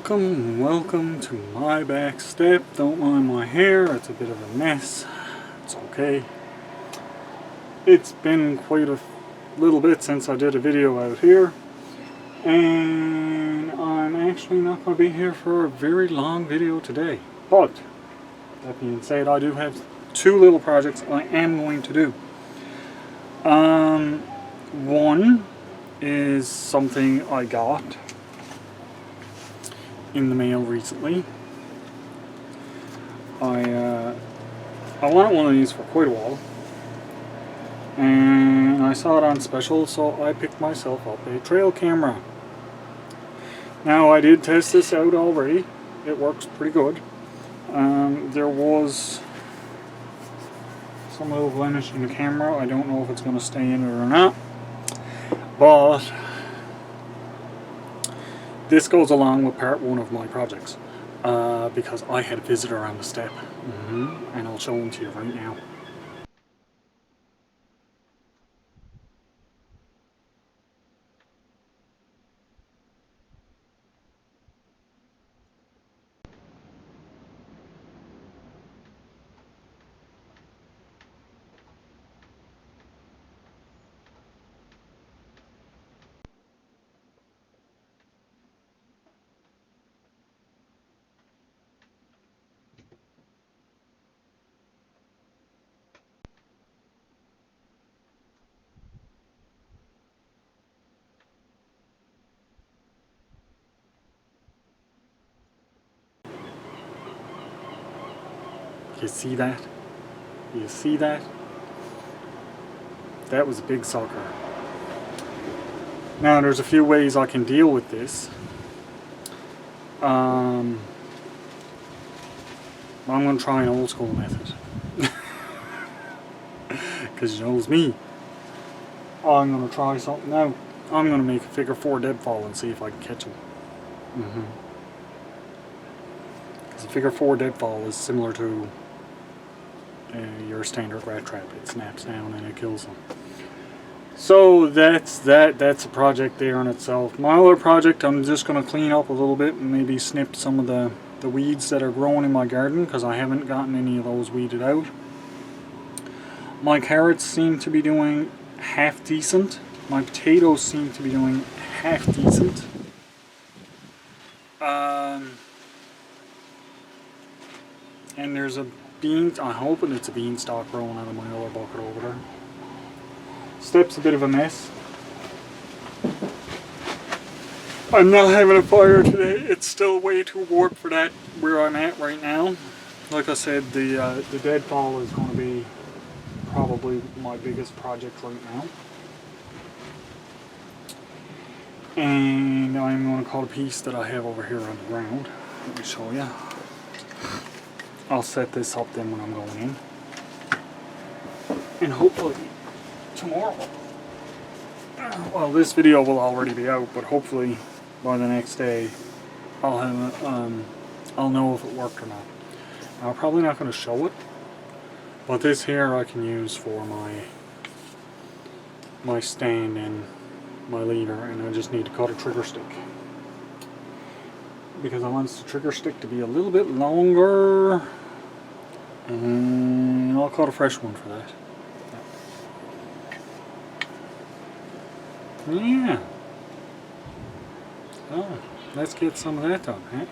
Welcome to my back step. Don't mind my hair, it's a bit of a mess. It's okay. It's been quite a little bit since I did a video out here, and I'm actually not going to be here for a very long video today. But that being said, I do have two little projects I am going to do. One is something I got in the mail recently. I wanted one of these for quite a while, and I saw it on special, so I picked myself up a trail camera. Now, I did test this out already. It works pretty good. There was some little blemish in the camera. I don't know if it's going to stay in it or not, but this goes along with part one of my projects, because I had a visitor on the step, and I'll show them to you right now. You see that? You see that? That was a big sucker. Now, there's a few ways I can deal with this. I'm going to try an old school method. Because you know it's me. I'm going to try something out. I'm going to make a figure 4 deadfall and see if I can catch him. Because a figure 4 deadfall is similar to your standard rat trap. It snaps down and it kills them. So that's a project there in itself. My other project, I'm just going to clean up a little bit and maybe snip some of the weeds that are growing in my garden, because I haven't gotten any of those weeded out. My carrots seem to be doing half decent. My potatoes seem to be doing half decent. And there's a bean, I'm hoping it's a beanstalk growing out of my other bucket over there. Step's a bit of a mess. I'm not having a fire today. It's still way too warm for that where I'm at right now. Like I said, the deadfall is going to be probably my biggest project right now. And I'm going to cut a piece that I have over here on the ground. Let me show you. I'll set this up then when I'm going in. And hopefully tomorrow, well, this video will already be out, but hopefully by the next day I'll have I'll know if it worked or not. I'm probably not going to show it, but this here I can use for my stand and my lever, and I just need to cut a trigger stick, because I want the trigger stick to be a little bit longer, and I'll cut a fresh one for that. Yeah. So, let's get some of that done, huh?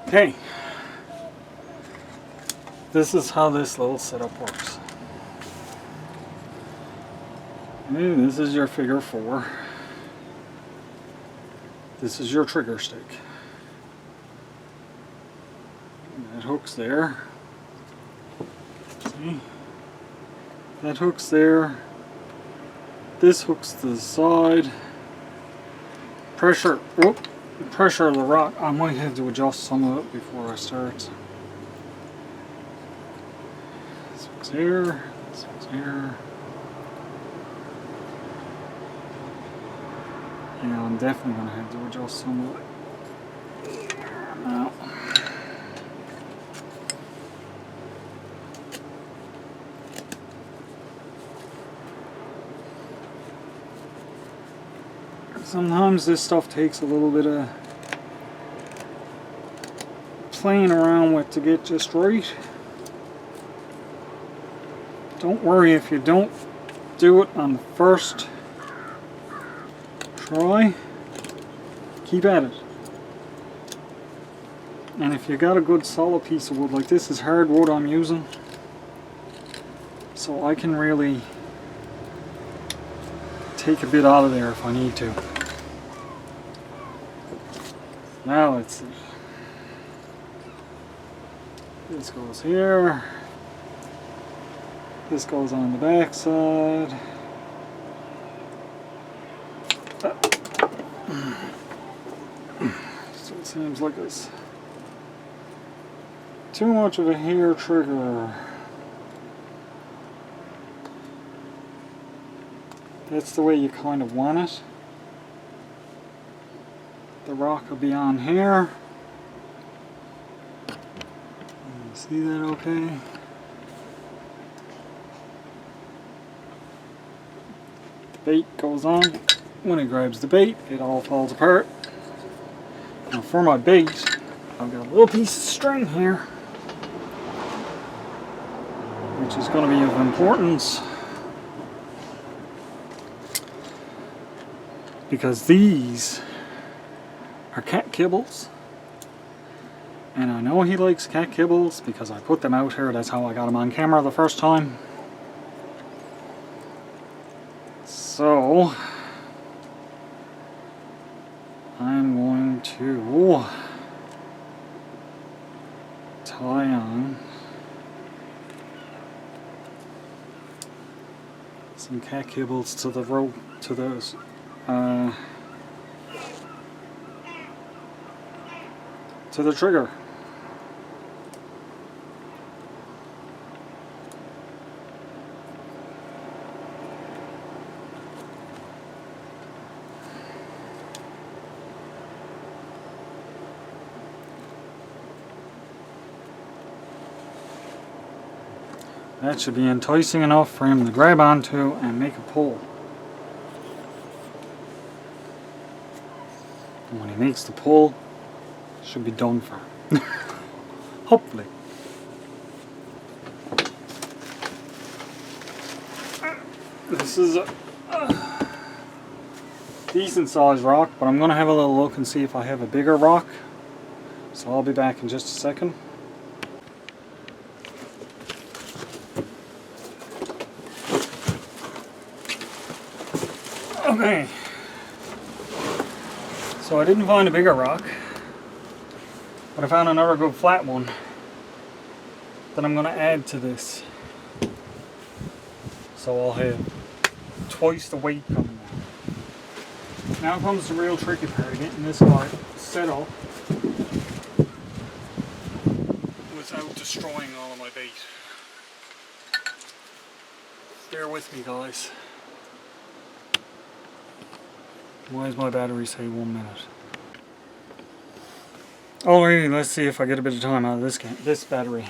Okay, this is how this little setup works. And this is your figure 4. This is your trigger stick. And that hook's there. See? That hook's there. This hook's to the side. Pressure. Whoop. Pressure of the rock, I might have to adjust some of it before I start. This one's here, this one's here. Yeah, I'm definitely going to have to adjust some of it. Now. Sometimes this stuff takes a little bit of playing around with to get just right. Don't worry if you don't do it on the first try. Keep at it. And if you got a good solid piece of wood, like this is hardwood I'm using, so I can really take a bit out of there if I need to. Now let's see. This goes here. This goes on the back side. So it seems like it's too much of a hair trigger. That's the way you kind of want it. The rock will be on here. You see that okay? The bait goes on. When it grabs the bait, it all falls apart. Now for my bait, I've got a little piece of string here, which is going to be of importance, because these are cat kibbles, and I know he likes cat kibbles because I put them out here. That's how I got them on camera the first time. So I'm going to tie on some cat kibbles to the rope, to those to the trigger. That should be enticing enough for him to grab onto and make a pull. And when he makes the pull, it should be done for him. Hopefully. This is a decent sized rock, but I'm going to have a little look and see if I have a bigger rock. So I'll be back in just a second. Okay, so I didn't find a bigger rock, but I found another good flat one that I'm going to add to this. So I'll have twice the weight coming out. Now comes the real tricky part, getting this guy set up without destroying all of my bait. Bear with me, guys. Why does my battery say 1 minute? Alrighty, let's see if I get a bit of time out of this battery.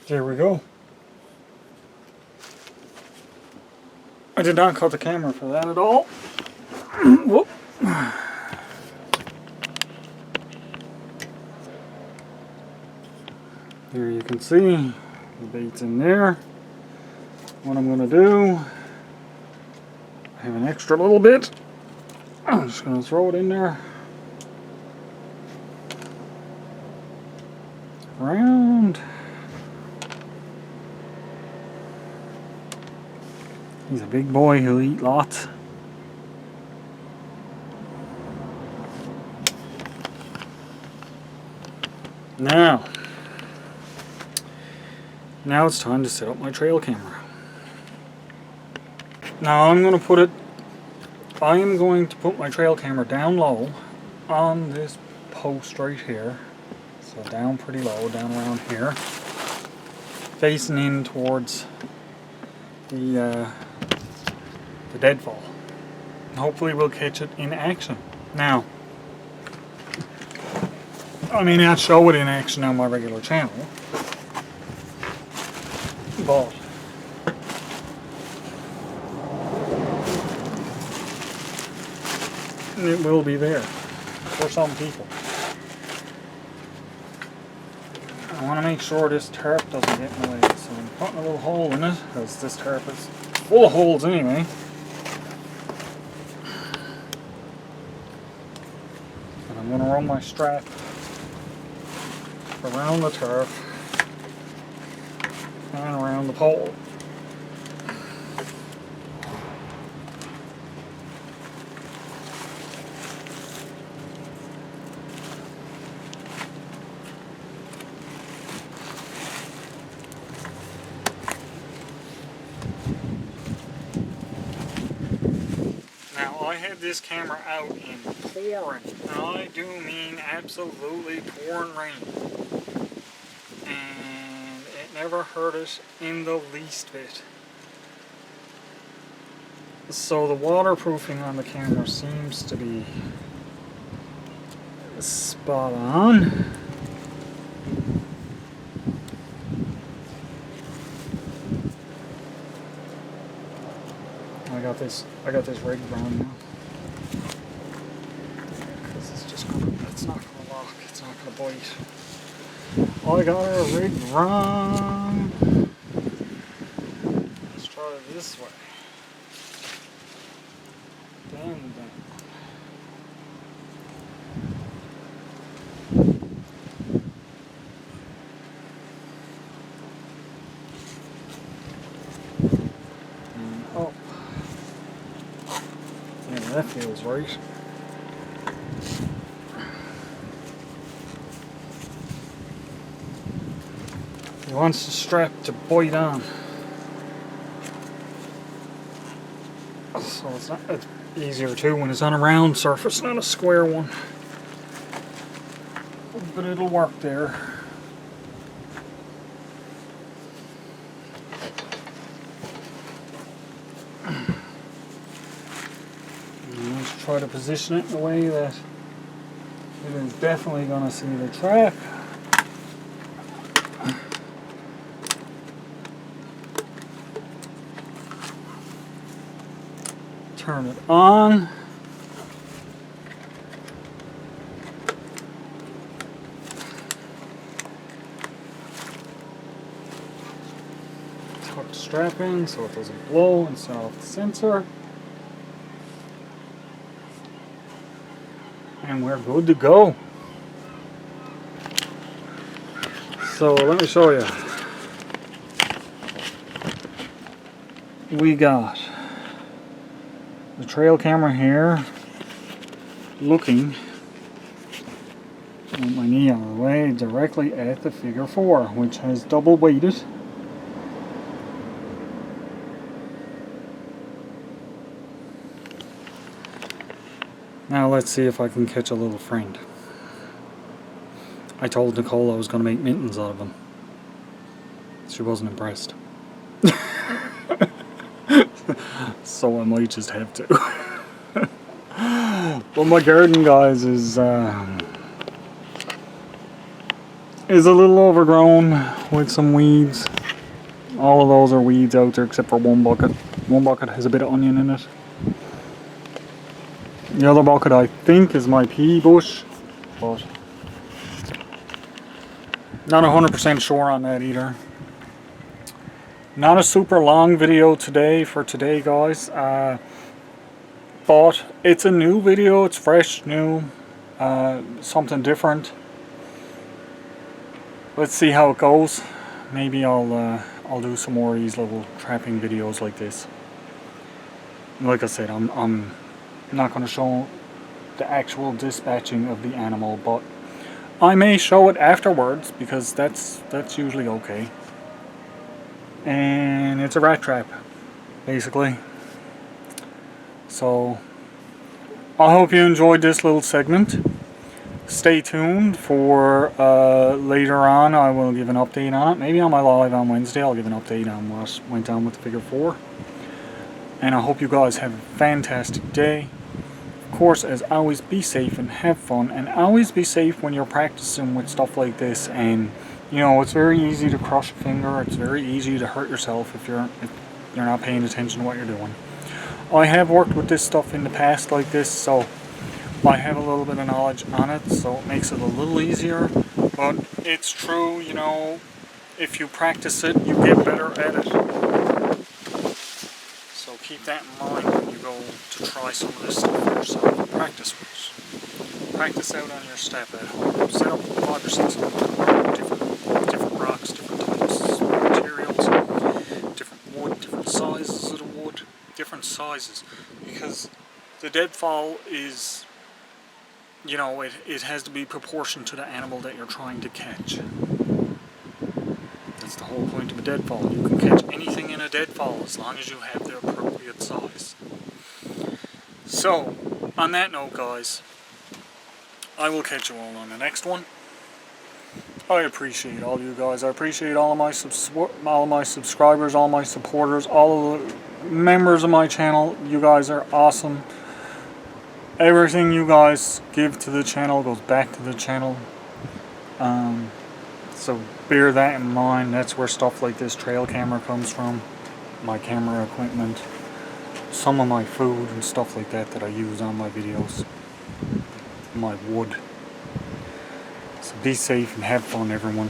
There we go. I did not cut the camera for that at all. Whoop. There you can see the bait's in there. What I'm going to do, I have an extra little bit. I'm just going to throw it in there. Around. He's a big boy who'll eat lots. Now it's time to set up my trail camera. Now I am going to put my trail camera down low on this post right here. So down pretty low, down around here. Facing in towards the deadfall. Hopefully we'll catch it in action. Now, I may not show it in action on my regular channel, but it will be there for some people. I want to make sure this tarp doesn't get in the way, so I'm putting a little hole in it, because this tarp is full of holes anyway. And I'm going to run my strap around the tarp and around the pole. I had this camera out in pouring, and I do mean absolutely pouring rain. And it never hurt it in the least bit. So the waterproofing on the camera seems to be spot on. I got this rigged wrong now. Because it's not gonna lock, it's not gonna bite. I got her rigged wrong. Let's try it this way. Down. And up. Yeah, that feels right. He wants the strap to bite on. So it's easier too when it's on a round surface, not a square one. But it'll work there. And let's try to position it in a way that it is definitely going to see the track. Turn it on. Tuck the strap in so it doesn't blow and set off the sensor. And we're good to go. So let me show you. We got the trail camera here looking with my knee on the way directly at the figure 4, which has double weighted. Now let's see if I can catch a little friend. I told Nicole I was going to make mittens out of him. She wasn't impressed. So I might just have to. Well, my garden, guys, is a little overgrown with some weeds. All of those are weeds out there except for one bucket. One bucket has a bit of onion in it. The other bucket I think is my pea bush, but not 100% sure on that either. Not a super long video today for today, guys, but it's a new video, it's fresh, new, something different. Let's see how it goes. Maybe I'll do some more of these little trapping videos like this. Like I said, I'm not going to show the actual dispatching of the animal, but I may show it afterwards because that's usually okay. And it's a rat trap, basically. So I hope you enjoyed this little segment. Stay tuned for later on. I will give an update on it. Maybe on my live on Wednesday I'll give an update on what went down with the figure 4. And I hope you guys have a fantastic day. Of course, as always, be safe and have fun, and always be safe when you're practicing with stuff like this. And you know, it's very easy to crush a finger. It's very easy to hurt yourself if you're not paying attention to what you're doing. I have worked with this stuff in the past like this, so I have a little bit of knowledge on it, so it makes it a little easier. But it's true, you know, if you practice it, you get better at it. So keep that in mind when you go to try some of this stuff for yourself. Practice with. Practice out on your step at home. Set up 5 or 6 different rocks, different types of materials, different wood, different sizes of the wood, different sizes. Because the deadfall is, you know, it has to be proportioned to the animal that you're trying to catch. That's the whole point of a deadfall. You can catch anything in a deadfall as long as you have the appropriate size. So, on that note, guys, I will catch you all on the next one. I appreciate all you guys. I appreciate all of my subscribers, all my supporters, all of the members of my channel. You guys are awesome. Everything you guys give to the channel goes back to the channel. So bear that in mind. That's where stuff like this trail camera comes from. My camera equipment. Some of my food and stuff like that I use on my videos. My wood. So be safe and have fun, everyone.